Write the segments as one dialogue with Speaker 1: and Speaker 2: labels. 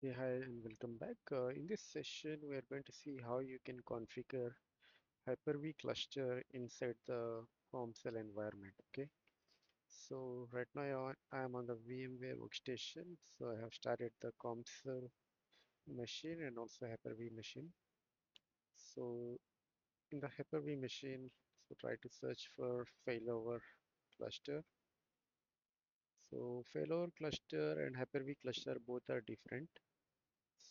Speaker 1: Hey, hi, and welcome back. In this session, we are going to see how you can configure Hyper-V cluster inside the home cell environment. Okay, so right now I am on the VMware workstation. So I have started the console machine and also Hyper-V machine. So in the Hyper-V machine, so try to search for failover cluster. So failover cluster and Hyper-V cluster both are different.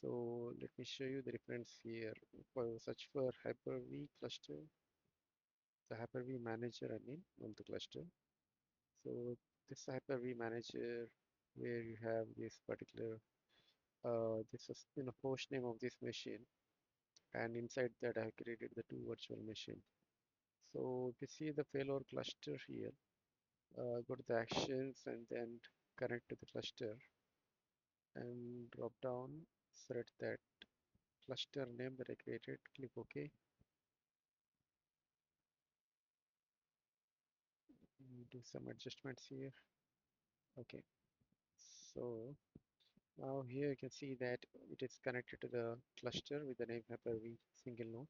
Speaker 1: So let me show you the difference here. For search for Hyper-V cluster, the Hyper-V manager, I mean, on the cluster. So this Hyper-V manager where you have this particular this is host name of this machine, and inside that I have created the two virtual machine. So if you see the failover cluster here, go to the actions and then connect to the cluster and drop down, select that cluster name that I created, click OK. Do some adjustments here. Okay, so now here you can see that it is connected to the cluster with the name Hyper-V single node.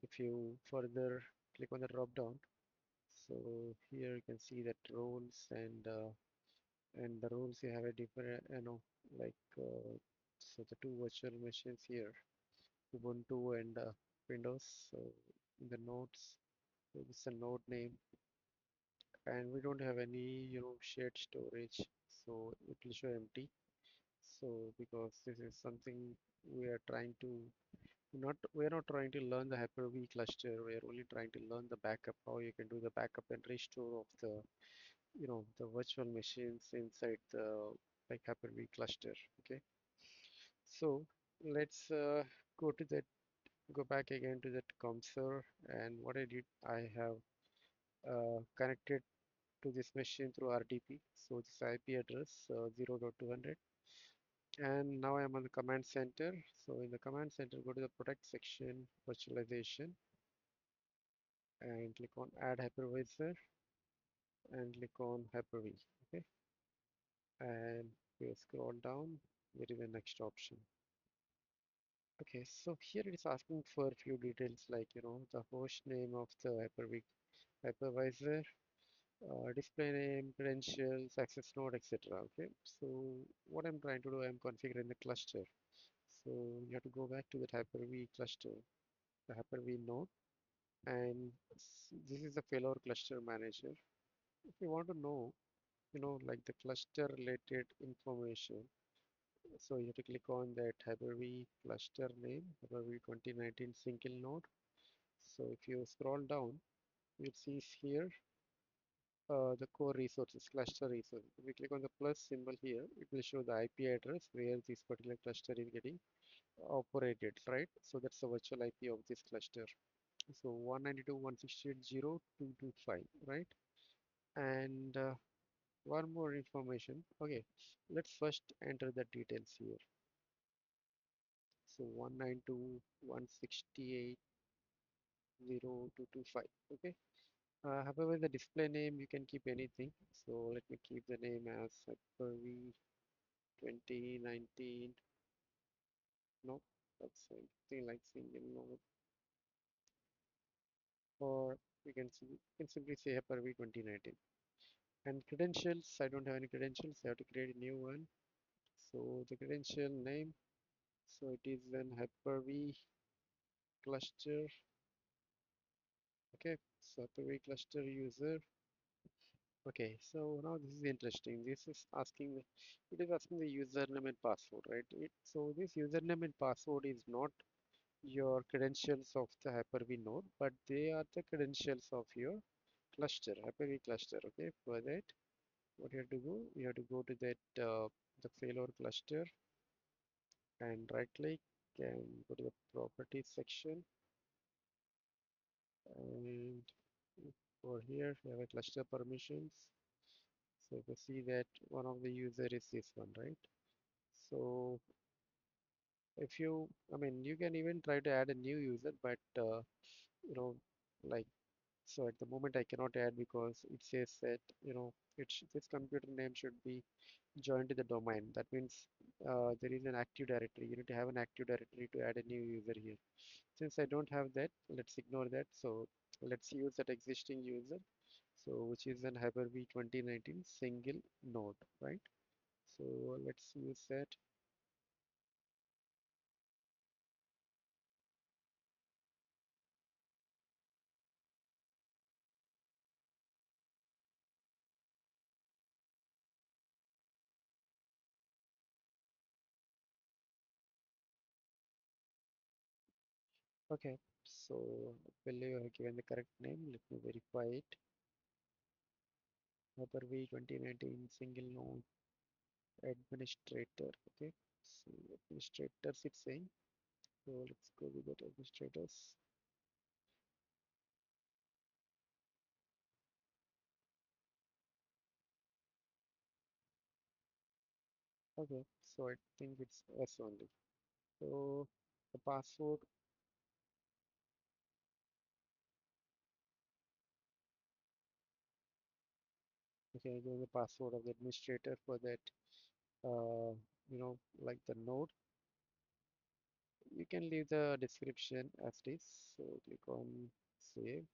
Speaker 1: If you further click on the drop down, so here you can see that roles and the roles you have a different, like so the two virtual machines here, Ubuntu and Windows. So in the nodes, so this is a node name, and we don't have any shared storage, so it will show empty. So because this is something we are trying to not we are not trying to learn the Hyper-V cluster, we are only trying to learn the backup, how you can do the backup and restore of the the virtual machines inside the like Hyper-V cluster. Okay, so let's go back again to that console, and what I did, I have connected to this machine through RDP. So this IP address 0.200, and now I'm on the command center. So in the command center, go to the product section, virtualization, and click on add hypervisor and click on Hyper-V. Okay, and we scroll down, where is the next option? Okay, so here it is asking for a few details like the host name of the Hyper-V hypervisor, display name, credentials, access node, etc. Okay, so what I'm trying to do, I'm configuring the cluster. So you have to go back to the Hyper-V cluster, the Hyper-V node, and this is the failover cluster manager. If you want to know, like the cluster related information, so you have to click on that Hyper-V cluster name, Hyper-V 2019 single node. So if you scroll down, you see here the core resources, cluster resources. If we click on the plus symbol here, it will show the IP address where this particular cluster is getting operated, right? So that's the virtual IP of this cluster. So 192.168.0.225, right? And one more information. Okay, let's first enter the details here. So 192.168.0.225. Okay. However, the display name you can keep anything. So let me keep the name as Hyper-V 2019. No, that's something like single node. Or you can simply say Hyper-V 2019. And credentials, I don't have any credentials. I have to create a new one. So the credential name, so it is an Hyper-V cluster. Okay, so Hyper-V cluster user. Okay, so now this is interesting. It is asking the username and password, right? So this username and password is not your credentials of the Hyper-V node, but they are the credentials of your cluster, Hyper-V cluster. Okay, for that, what you have to do, you have to go to that the failover cluster and right click and go to the properties section, and over here we have a cluster permissions. So you can see that one of the user is this one, right? So if you, I mean, you can even try to add a new user, but you know, like, so at the moment I cannot add because it says that this computer name should be join to the domain. That means there is an active directory. You need to have an active directory to add a new user here. Since I don't have that, let's ignore that. So let's use that existing user. So which is an Hyper-V 2019 single node, right? So let's use that. Okay, so I believe I given the correct name. Let me verify it. Hyper-V 2019 single node administrator. Okay, so administrators it's saying. So let's go with that administrators. Okay, so I think it's S only. So the password, okay, there's the password of the administrator for that, like the node. You can leave the description as it is. So click on save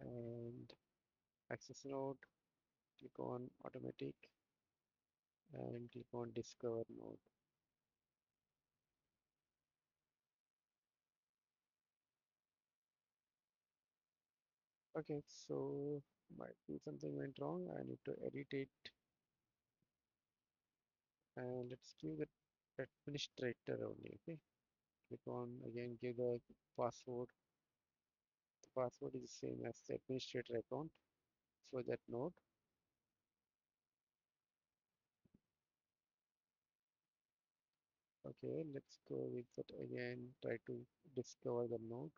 Speaker 1: and access node, click on automatic and click on discover node. Okay, so might be something went wrong. I need to edit it and let's give the administrator only. Okay, click on again, give the password. The password is the same as the administrator account for that node. Okay, let's go with that again. Try to discover the node.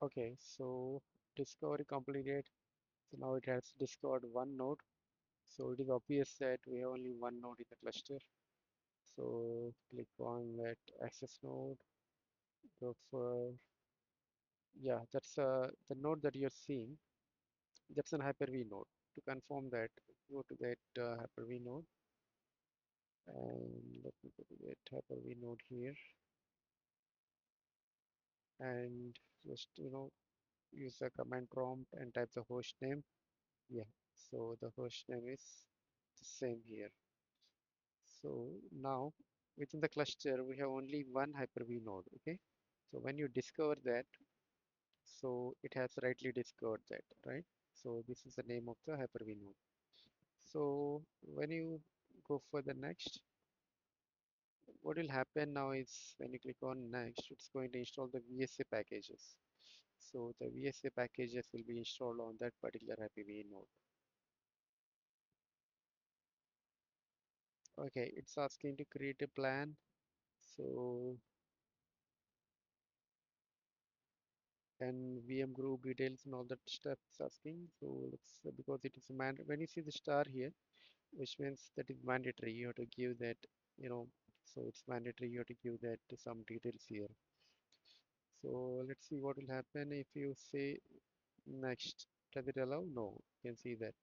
Speaker 1: Okay, so discovery completed. So now it has discovered one node. So it is obvious that we have only one node in the cluster. So click on that access node. Go for, yeah, that's the node that you're seeing. That's an Hyper-V node. To confirm that, go to that Hyper-V node and let me go to that Hyper-V node here and just use the command prompt and type the host name. Yeah, so the host name is the same here. So now within the cluster we have only one Hyper-V node. Okay, so when you discover that, so it has rightly discovered that, right? So this is the name of the Hyper-V node. So when you go for the next, what will happen now is when you click on next, it's going to install the VSA packages. So the VSA packages will be installed on that particular Hyper-V node. Okay, it's asking to create a plan. So and VM group details and all that stuff it's asking. So let's because it is a man when you see the star here, which means that is mandatory. You have to give that, you know, so it's mandatory. You have to give that some details here. So let's see what will happen if you say next. Does it allow? No. You can see that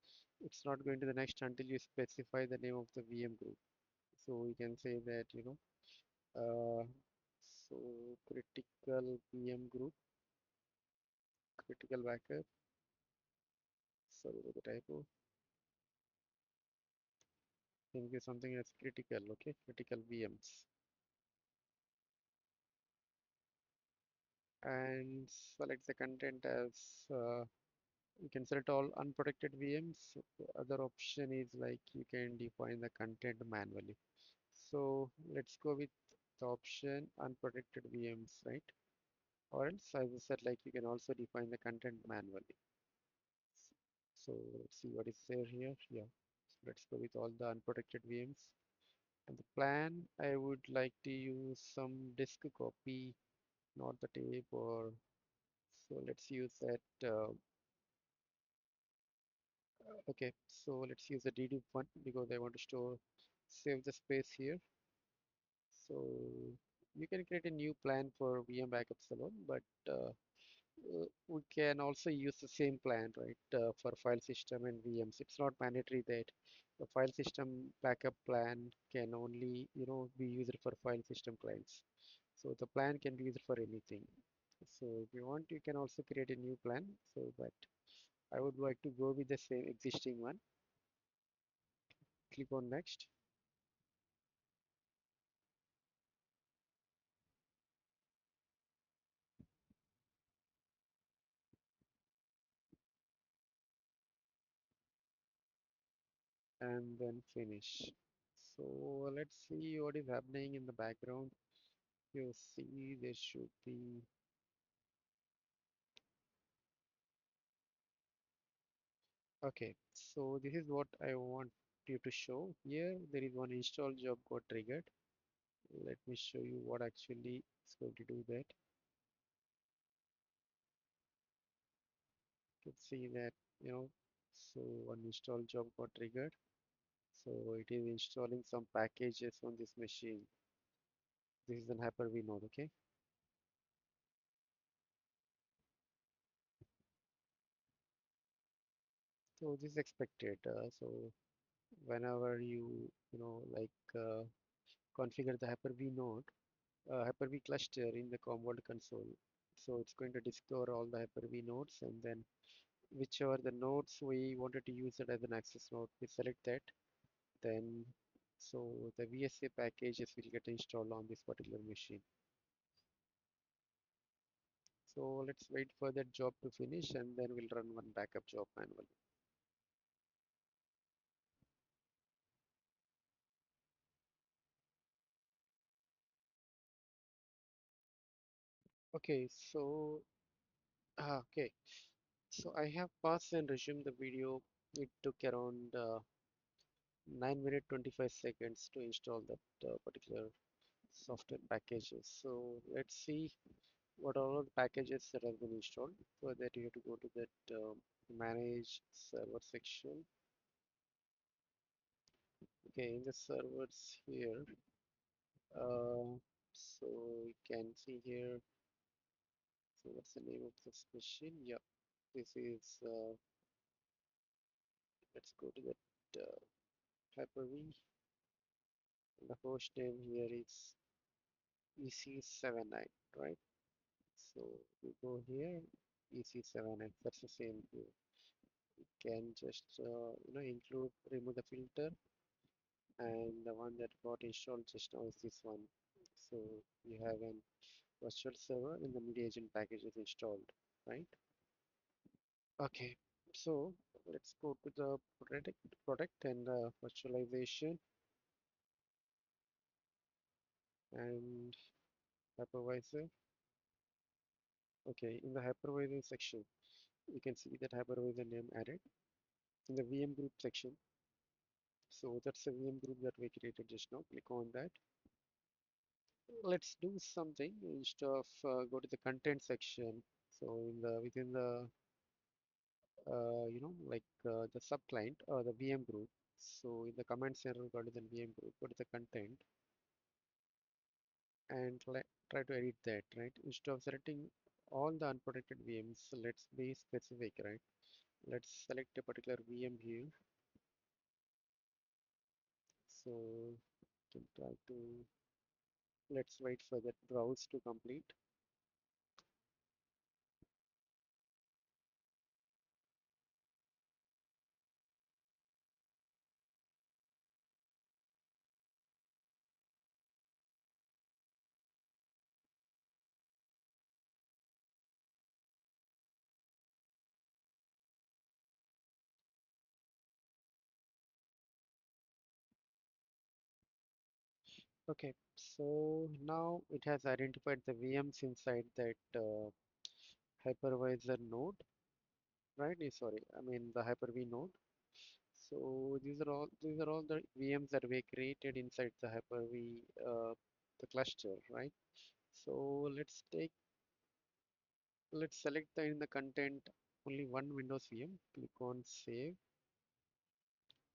Speaker 1: it's not going to the next until you specify the name of the VM group. So we can say that, uh, so critical VM group, critical backup. Sorry for the typo. Think is something that's critical. Okay, critical VMs. And select the content as you can select all unprotected VMs. The other option is like you can define the content manually. So let's go with the option unprotected VMs, right? Or else, as I said, like you can also define the content manually. So let's see what is there here. Yeah, so let's go with all the unprotected VMs. And the plan, I would like to use some disk copy, not the tape, or so let's use that. Okay, so let's use the DD one because I want to save the space here. So you can create a new plan for VM backups alone, but we can also use the same plan, right, for file system and VMs. It's not mandatory that the file system backup plan can only, be used for file system clients. So the plan can be used for anything. So if you want, you can also create a new plan. So, but I would like to go with the same existing one. Click on next, and then finish. So let's see what is happening in the background. You see, there should be. Okay, so this is what I want you to show. Here there is one install job got triggered. Let me show you what actually is going to do that. You can see that, so one install job got triggered. So it is installing some packages on this machine. This is an Hyper-V node, okay? So this is expected. So whenever you configure the Hyper-V node, Hyper-V cluster in the Commvault console. So it's going to discover all the Hyper-V nodes, and then whichever the nodes we wanted to use it as an access node, we select that. Then, so the VSA packages will get installed on this particular machine. So let's wait for that job to finish, and then we'll run one backup job manually. Okay, so okay, so I have paused and resumed the video. It took around 9 minutes 25 seconds to install that particular software packages. So let's see what are all the packages that have been installed. For that, you have to go to that manage server section. Okay, in the servers here, so you can see here. So what's the name of this machine? Yeah, this is. Let's go to that Hyper-V. The host name here is EC79, right? So we go here, EC79. That's the same here. You can just include remove the filter, and the one that got installed just now is this one. So you have an virtual server and the media agent package is installed, right? Okay, so let's go to the product and virtualization and hypervisor. Okay, in the hypervisor section, you can see that hypervisor name added in the VM group section. So that's a VM group that we created just now. Click on that. Let's do something instead of go to the content section. So in the within the the subclient or the VM group. So in the command center, go to the VM group, go to the content, and try to edit that, right? Instead of selecting all the unprotected VMs, let's be specific, right? Let's select a particular VM here. So can try to let's wait for that browse to complete. Okay, so now it has identified the VMs inside that hypervisor node, right? Sorry, I mean the Hyper-V node. So these are all the VMs that we created inside the Hyper-V the cluster, right? So let's select in the content only one Windows VM. Click on save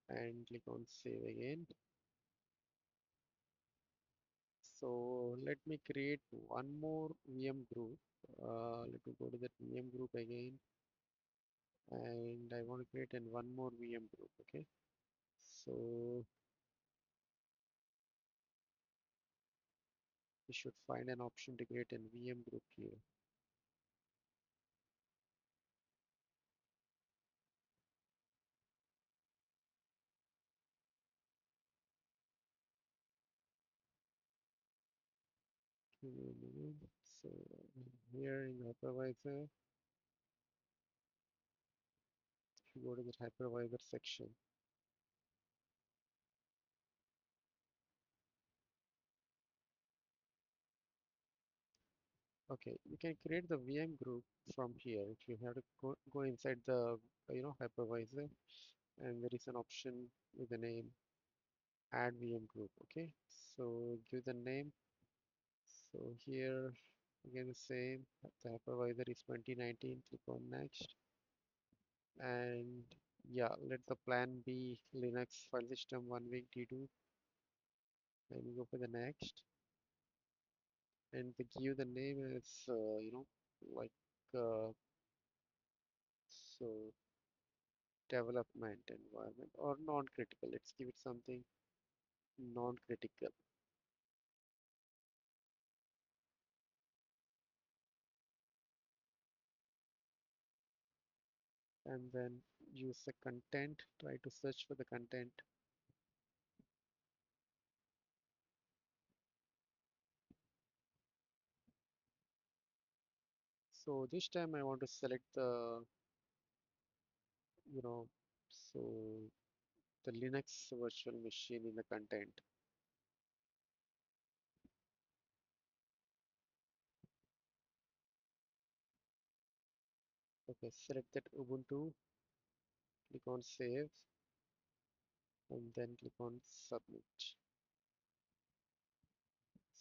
Speaker 1: and click on save again. So let me create one more VM group. Let me go to that VM group again, and I want to create one more VM group. Okay, so we should find an option to create a VM group here. Give me a minute. So here in the hypervisor, if you go to the hypervisor section, okay, you can create the VM group from here. If you have to go inside the hypervisor, and there is an option with the name add VM group. Okay, so give the name. So here again the same. The hypervisor is 2019. Click on next, and yeah, let the plan be Linux file system 1 week D2, and go for the next, and to give the name as like uh, so development environment or non-critical. Let's give it something non-critical, and then use the content. Try to search for the content. So this time I want to select the you know so the Linux virtual machine in the content. Okay, select that Ubuntu, click on save, and then click on submit.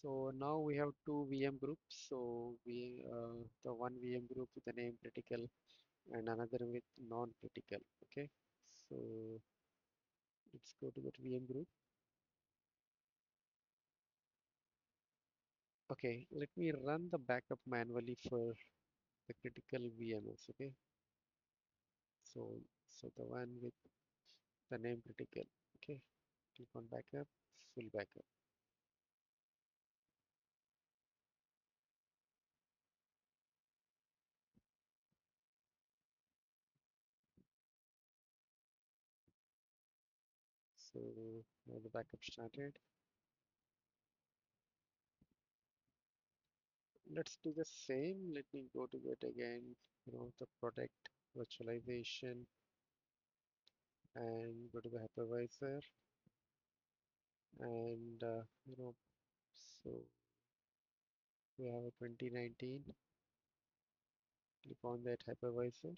Speaker 1: So now we have two VM groups. So the one VM group with the name critical and another with non-critical. Okay, so let's go to that VM group. Okay, let me run the backup manually for the critical VMs. Okay, so the one with the name critical. Okay, click on backup, full backup. So now the backup started. Let's do the same. Let me go to that again. The product virtualization and go to the hypervisor and so we have a 2019. Click on that hypervisor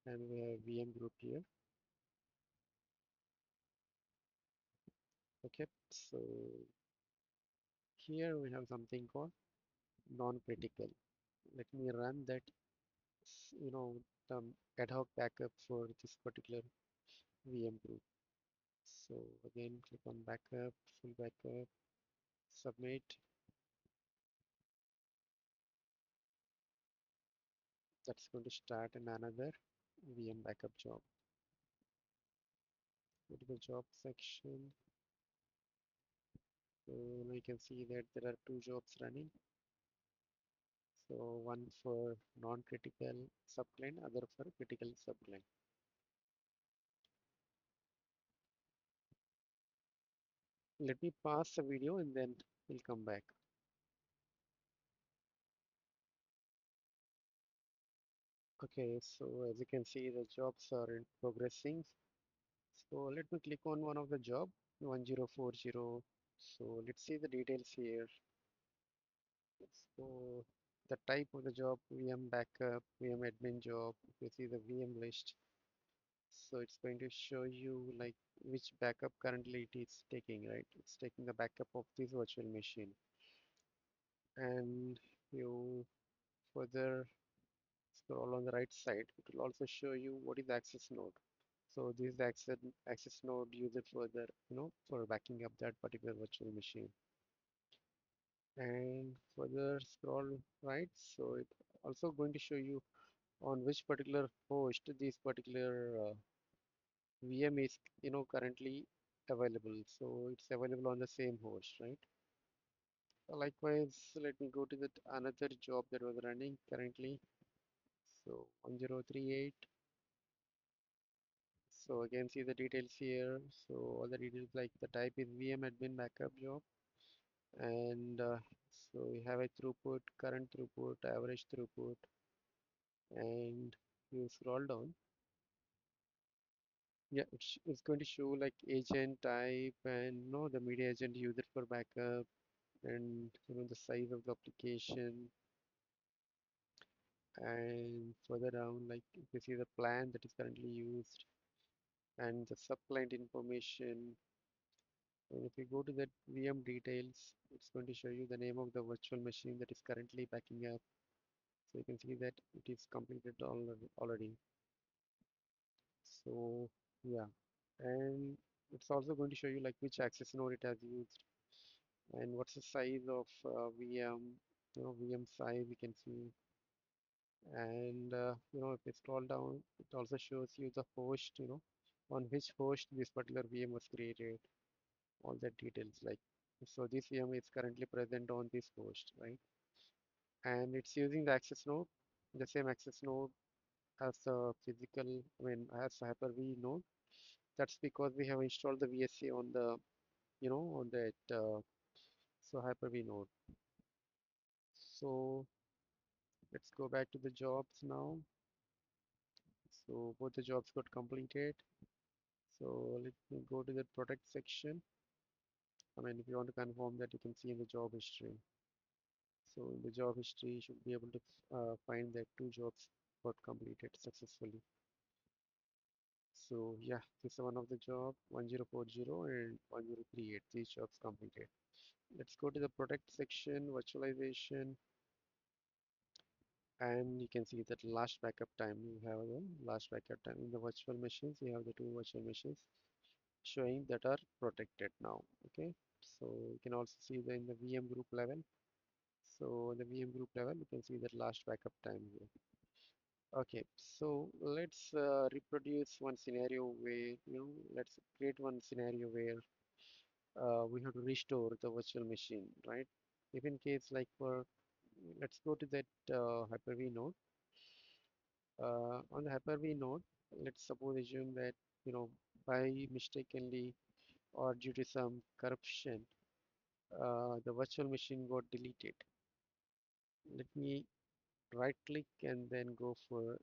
Speaker 1: and we have VM group here. Okay, so here we have something called non-critical. Let me run that the ad hoc backup for this particular VM group. So again, click on backup, full backup, submit. That's going to start in another VM backup job. Go to the job section. So now you can see that there are two jobs running. So one for non-critical subclient, other for critical subclient. Let me pause the video and then we'll come back. Okay, so as you can see, the jobs are in progressing. So let me click on one of the job 1040 So let's see the details here. So the type of the job, VM backup, VM admin job. You see the VM list. So it's going to show you like which backup currently it is taking, right? It's taking the backup of this virtual machine. And you further scroll on the right side, it will also show you what is the access node. So this is the access node used further, for backing up that particular virtual machine. And further scroll right, so it also going to show you on which particular host this particular VM is, currently available. So it's available on the same host, right? Likewise, let me go to that another job that was running currently. So 1038. So again, see the details here. So all the details like the type is VM admin backup job, and so we have a throughput, current throughput, average throughput, and you scroll down. Yeah, it's going to show like agent type and the media agent user for backup, and the size of the application, and further down like you can see the plan that is currently used and the subclient information. And if you go to that VM details, it's going to show you the name of the virtual machine that is currently backing up. So you can see that it is completed already. So yeah, and it's also going to show you like which access node it has used and what's the size of VM, VM size you can see. And if you scroll down, it also shows you the host, on which host this particular VM was created, all the details like. So this VM is currently present on this host, right? And it's using the access node, the same access node as the physical, as Hyper-V node. That's because we have installed the VSC on the, on that, so Hyper-V node. So let's go back to the jobs now. So both the jobs got completed. So let me go to the product section. If you want to confirm that, you can see in the job history. So in the job history, you should be able to find that two jobs got completed successfully. So yeah, this is one of the job 1040 and 1038. These jobs completed. Let's go to the product section, virtualization, and you can see that last backup time. You have the last backup time in the virtual machines. You have the two virtual machines showing that are protected now. Okay, so you can also see the in the VM group level. So the VM group level, you can see that last backup time here. Okay, so let's reproduce one scenario where, let's create one scenario where we have to restore the virtual machine, right? If in case like for, let's go to that Hyper-V node. On the Hyper-V node, let's suppose assume that, by mistakenly or due to some corruption, the virtual machine got deleted. Let me right click and then go for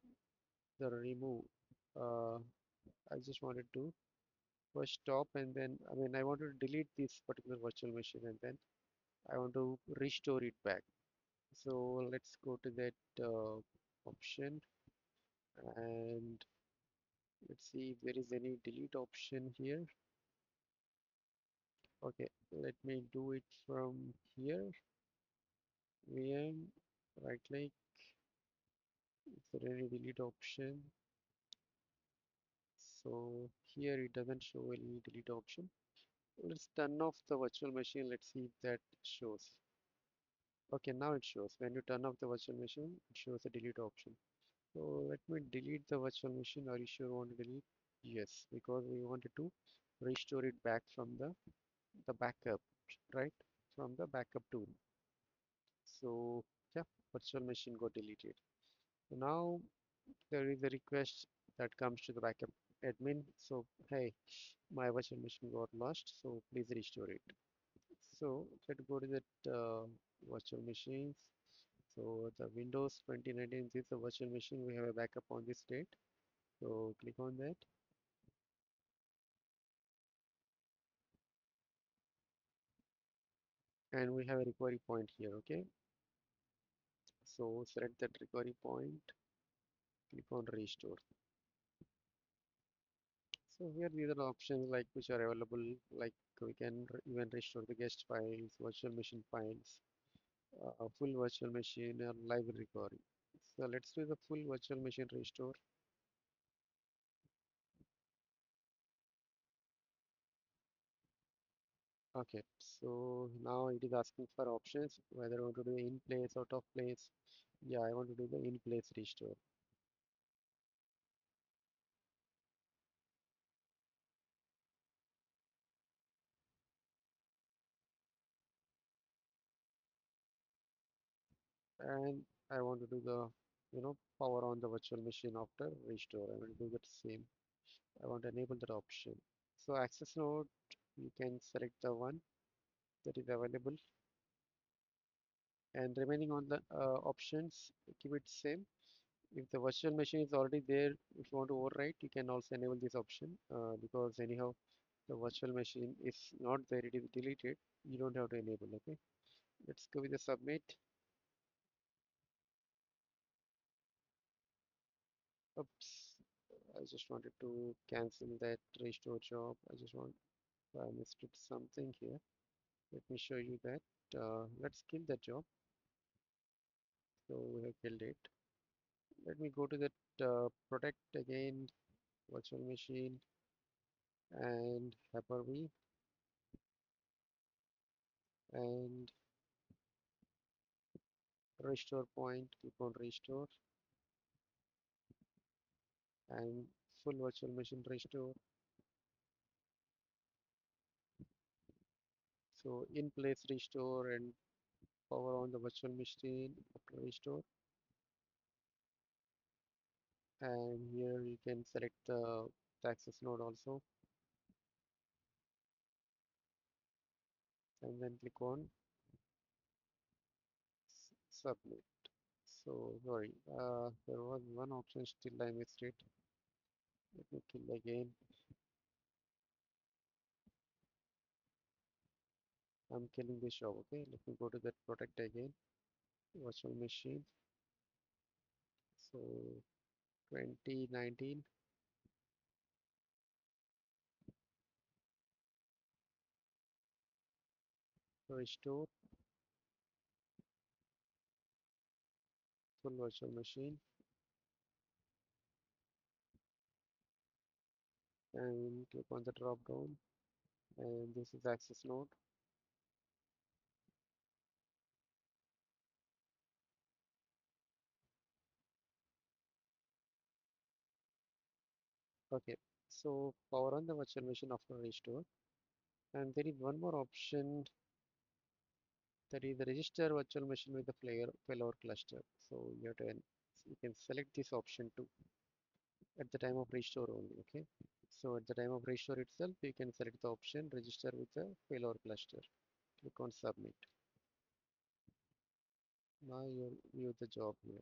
Speaker 1: the remove. Uh, I just wanted to first stop and then, I want to delete this particular virtual machine and then I want to restore it back. So let's go to that option and let's see if there is any delete option here. Okay, let me do it from here. VM, right click. Is there any delete option? So here it doesn't show any delete option. Let's turn off the virtual machine. Let's see if that shows. Okay, now it shows. When you turn off the virtual machine, it shows a delete option. So let me delete the virtual machine. Are you sure you want to delete? Yes, because we wanted to restore it back from the backup, right? From the backup tool. So yeah, virtual machine got deleted. So now there is a request that comes to the backup admin. So hey, my virtual machine got lost. So please restore it. So let's go to that virtual machines. So the Windows 2019 is a virtual machine. We have a backup on this date. So click on that. and we have a recovery point here. Okay, so select that recovery point, click on restore. So here these are the options like which are available, like we can even restore the guest files, virtual machine files, full virtual machine, or live recovery. So let's do the full virtual machine restore. Okay, so now it is asking for options whether I want to do in place, out of place. Yeah, I want to do the in place restore. And I want to do the, power on the virtual machine after restore. I will do that same. I want to enable that option. So access node, you can select the one that is available, and remaining on the options, keep it same. If the virtual machine is already there, if you want to overwrite, you can also enable this option because anyhow the virtual machine is not there, it is deleted. You don't have to enable. Okay, let's go with the submit. Oops, I just wanted to cancel that restore job. I missed it something here. Let me show you that. Let's kill that job. So we have killed it. Let me go to that protect again, virtual machine, and Hyperv, and restore point. Click on restore, and full virtual machine restore. So in place restore and power on the virtual machine after restore. And here you can select the access node also, and then click on submit. So sorry, there was one option still I missed it. Let me kill again. I'm killing this job. Okay, let me go to that protect again, virtual machine. So 2019, restore full virtual machine, and click on the drop down, and this is access node. Okay, so power on the virtual machine after restore, and there is one more option, that is the register virtual machine with the failover cluster. So you can select this option too at the time of restore only. Okay, so at the time of restore itself, you can select the option register with the failover cluster. Click on submit. Now you view the job here.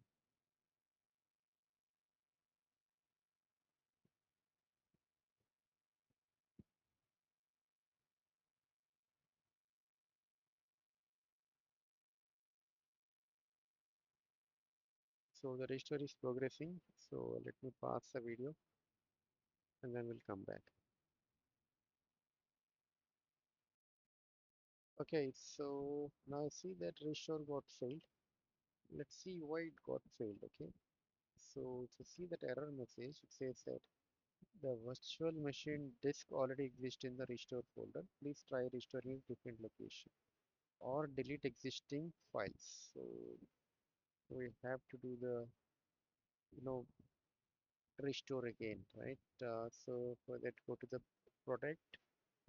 Speaker 1: So the restore is progressing. So let me pause the video and then we'll come back. Okay, so now I see that restore got failed. Let's see why it got failed. Okay, so to see that error message, it says that the virtual machine disk already exists in the restore folder. Please try restoring different location or delete existing files. So we have to do the, you know, restore again, right? So for that, go to the product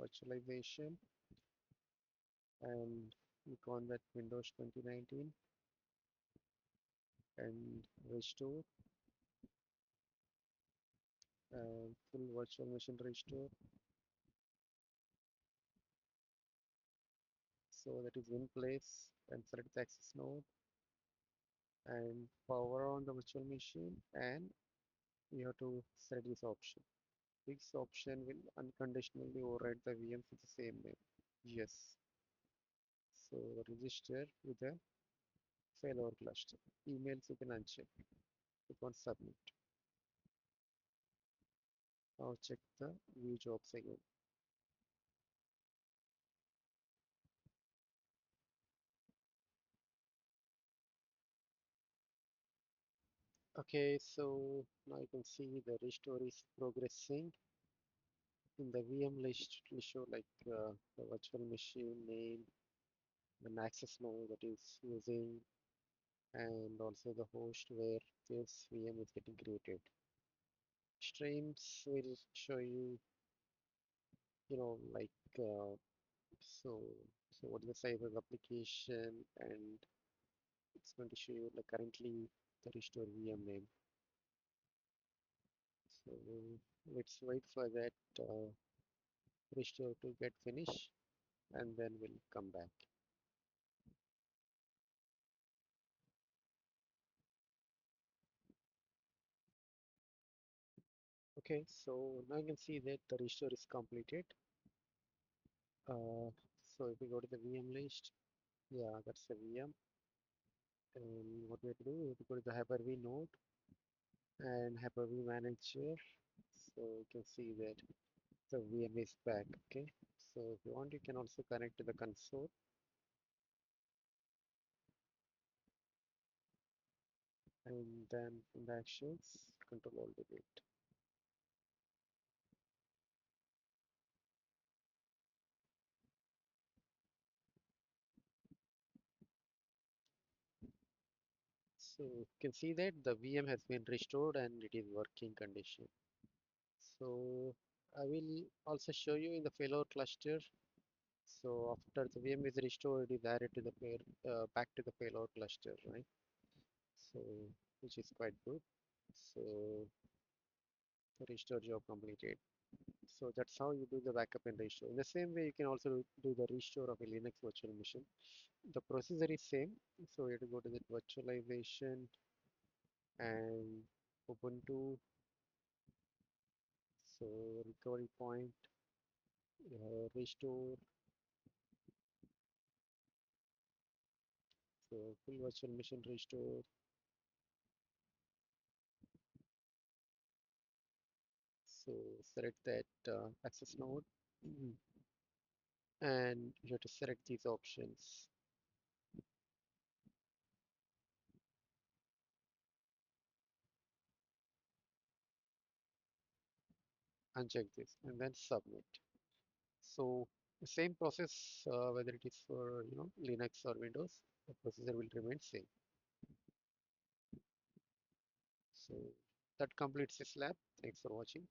Speaker 1: virtualization and click on that Windows 2019 and restore and full virtual machine restore. So that is in place, and select the access node and power on the virtual machine, and you have to select this option. This option will unconditionally override the VMs with the same name. Yes. So register with a failover cluster. Emails you can uncheck. You can submit. Now check the view jobs again. Okay, so now you can see the restore is progressing. In the VM list, it will show like the virtual machine name, an access node that is using, and also the host where this VM is getting created. Streams will show you, like so. So what is the size of the application, and it's going to show you like currently the restore VM name. So let's wait for that restore to get finished, and then we'll come back. Okay, so now you can see that the restore is completed. Uh, so if we go to the VM list, yeah, that's the VM. And what we have to do, we have to go to the Hyper-V node and Hyper-V manager. So you can see that the VM is back. Okay, so if you want, you can also connect to the console, and then from the actions, Control Alt Delete. So you can see that the VM has been restored and it is working condition. So I will also show you in the failover cluster. So after the VM is restored, it is added to the back to the failover cluster, right? So which is quite good. So the restore job completed. So that's how you do the backup and restore. In the same way, you can also do the restore of a Linux virtual machine. The procedure is same. So you have to go to the virtualization and Ubuntu. So recovery point, restore. So full virtual machine restore. So select that access node and you have to select these options. Uncheck this and then submit. So the same process, whether it is for Linux or Windows, the procedure will remain same. So that completes this lab. Thanks for watching.